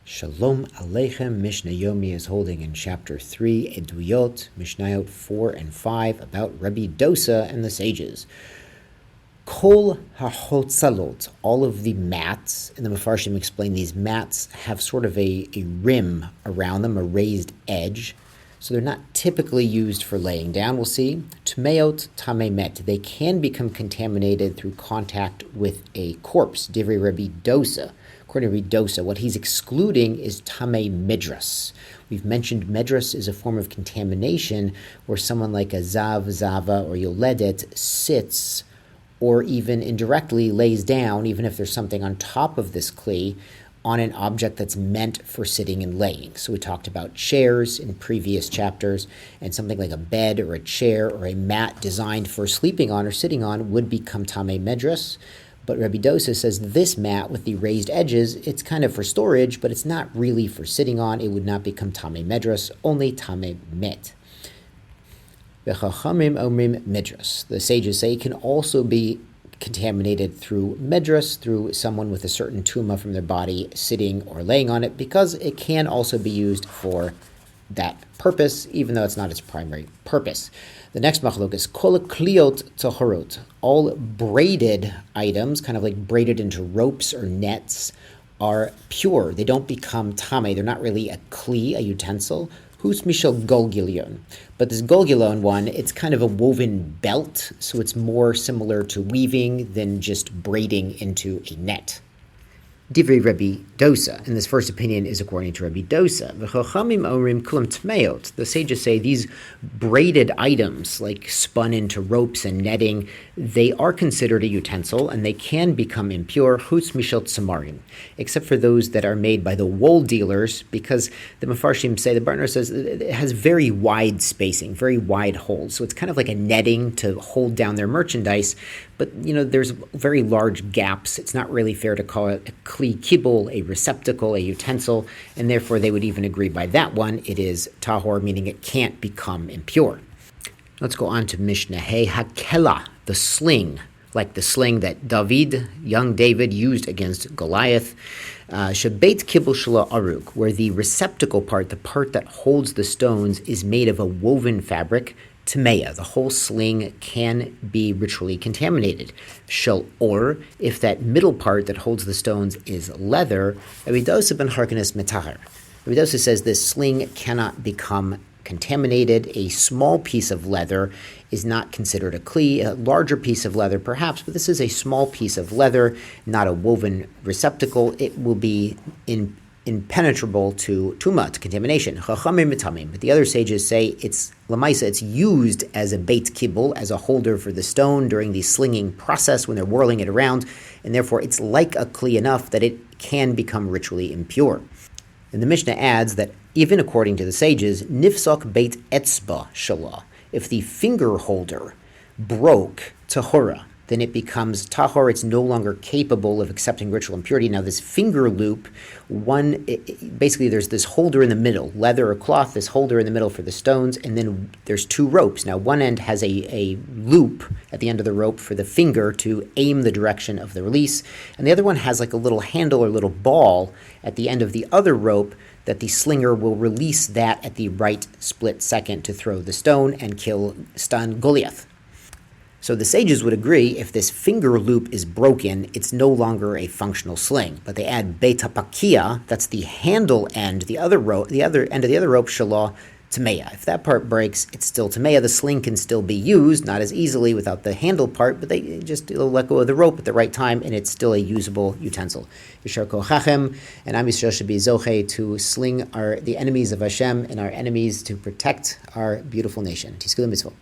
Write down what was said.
Shalom Aleichem. Mishnah Yomi is holding in chapter 3, Eduyot, Mishnayot 4 and 5, about Rabbi Dosa and the sages. Kol hahotzalot, all of the mats, and the Mefarshim explain these mats have sort of a rim around them, a raised edge, so they're not typically used for laying down, we'll see. Tmeot tamemet, they can become contaminated through contact with a corpse, Divrei Rabbi Dosa. According to Rabbi Dosa, what he's excluding is tamei midras. We've mentioned midras is a form of contamination where someone like a zav, zava, or yoledet sits or even indirectly lays down, even if there's something on top of this kli, on an object that's meant for sitting and laying. So we talked about chairs in previous chapters, and something like a bed or a chair or a mat designed for sleeping on or sitting on would become tamei midras. But Rabbi Dosa says this mat with the raised edges, it's kind of for storage, but it's not really for sitting on. It would not become tamei midras, only tamei met. V'chachamim omrim midras. The sages say it can also be contaminated through midras, through someone with a certain tumah from their body sitting or laying on it, because it can also be used for that purpose, even though it's not its primary purpose. The next machlok is kol kliot tahorot. All braided items, kind of like braided into ropes or nets, are pure. They don't become tamei. They're not really a kli, a utensil. Hus mishal golgilion. But this golgilion one, it's kind of a woven belt, so it's more similar to weaving than just braiding into a net. Divrei Rabbi Dosa, and this first opinion is according to Rabbi Dosa. V'chachamim omrim kulam tmeot. The sages say these braided items, like spun into ropes and netting, they are considered a utensil, and they can become impure, chutz mishel tzamarim, except for those that are made by the wool dealers, because the Mefarshim say, the Barner says, it has very wide spacing, very wide holes, so it's kind of like a netting to hold down their merchandise, but, there's very large gaps. It's not really fair to call it a kli kibul, a receptacle, a utensil, and therefore they would even agree by that one. It is tahor, meaning it can't become impure. Let's go on to Mishnah Hey Hakela, the sling, like the sling that young David, used against Goliath. Shabeit kibul shala aruk, where the receptacle part, the part that holds the stones, is made of a woven fabric. Tameya, the whole sling can be ritually contaminated. Shel or, if that middle part that holds the stones is leather, Rabbi Dosa ben Harkanis metahar. Rabbi Dosa says this sling cannot become contaminated. A small piece of leather is not considered a kli. A larger piece of leather perhaps, but this is a small piece of leather, not a woven receptacle. It will be impenetrable to tumah, to contamination. Chachamim mitamim. But the other sages say it's lamaisa, it's used as a beit kibul, as a holder for the stone during the slinging process when they're whirling it around, and therefore it's like a kli enough that it can become ritually impure. And the Mishnah adds that even according to the sages, nifsok beit etzba shalah, if the finger holder broke tahora, then it becomes tahor. It's no longer capable of accepting ritual impurity. Now, this finger loop, basically there's this holder in the middle, leather or cloth, this holder in the middle for the stones, and then there's two ropes. Now, one end has a loop at the end of the rope for the finger to aim the direction of the release, and the other one has like a little handle or little ball at the end of the other rope that the slinger will release that at the right split second to throw the stone and stun Goliath. So the sages would agree if this finger loop is broken, it's no longer a functional sling. But they add betapakia, that's the handle end, the other end of the other rope, shalah tameya. If that part breaks, it's still tameya. The sling can still be used, not as easily without the handle part, but they just let go of the rope at the right time, and it's still a usable utensil. Yishar kochachem, and Am Yisrael should be zoche to sling the enemies of Hashem and our enemies to protect our beautiful nation. Tisku mitzvot.